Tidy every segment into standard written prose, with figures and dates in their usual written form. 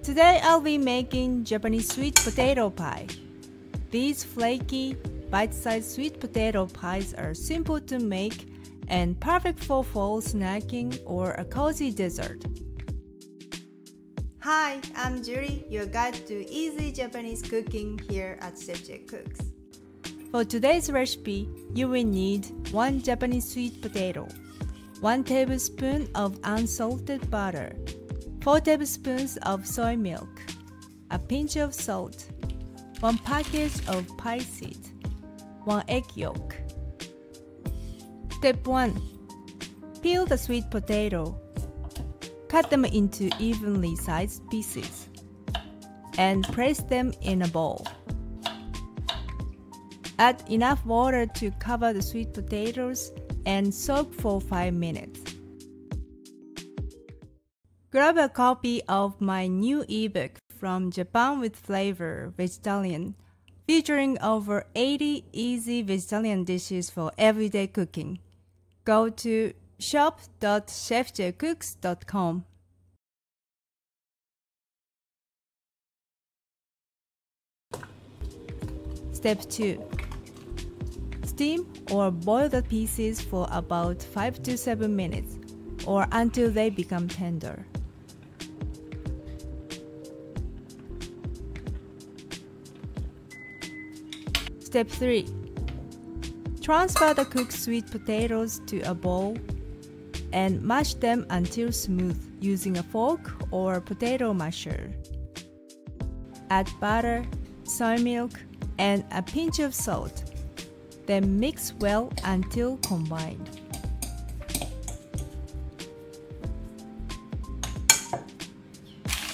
Today I'll be making Japanese sweet potato pie. These flaky, bite-sized sweet potato pies are simple to make and perfect for fall snacking or a cozy dessert. Hi, I'm Julie, your guide to easy Japanese cooking here at Chef J Cooks. For today's recipe, you will need 1 Japanese sweet potato, 1 tablespoon of unsalted butter, 4 tablespoons of soy milk, a pinch of salt, 1 package of pie seed, 1 egg yolk. Step 1. Peel the sweet potato. Cut them into evenly sized pieces and place them in a bowl. Add enough water to cover the sweet potatoes and soak for 5 minutes. Grab a copy of my new ebook From Japan with Flavor Vegetarian, featuring over 80 easy vegetarian dishes for everyday cooking. Go to shop.chefjcooks.com. Step 2. Steam or boil the pieces for about 5 to 7 minutes or until they become tender. Step 3. Transfer the cooked sweet potatoes to a bowl and mash them until smooth using a fork or potato masher. Add butter, soy milk, and a pinch of salt. Then mix well until combined.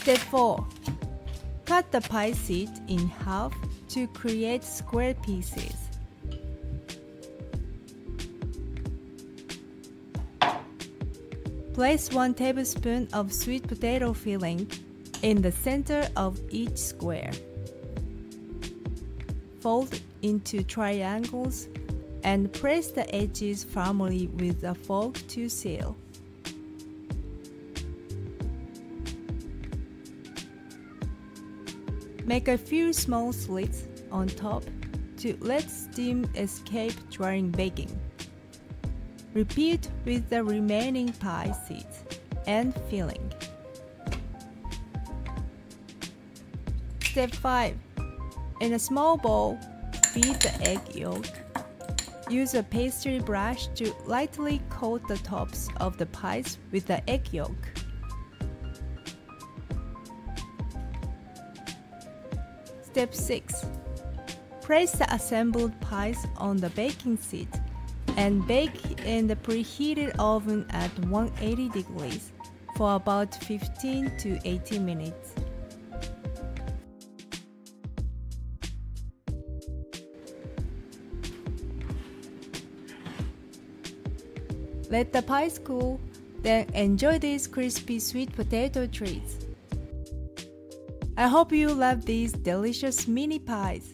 Step 4. Cut the pie seed in half to create square pieces. Place 1 tablespoon of sweet potato filling in the center of each square. Fold into triangles and press the edges firmly with a fork to seal. Make a few small slits on top to let steam escape during baking. Repeat with the remaining pie seeds and filling. Step 5. In a small bowl, beat the egg yolk. Use a pastry brush to lightly coat the tops of the pies with the egg yolk. Step 6. Place the assembled pies on the baking sheet and bake in the preheated oven at 180 degrees for about 15 to 18 minutes. Let the pies cool, then enjoy these crispy sweet potato treats. I hope you love these delicious mini pies.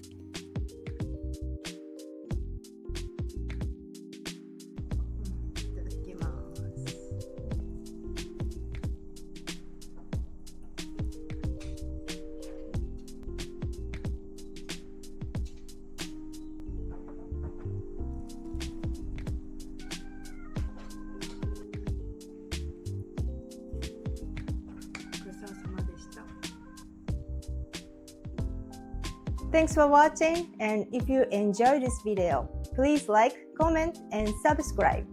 Thanks for watching, and if you enjoyed this video, please like, comment, and subscribe.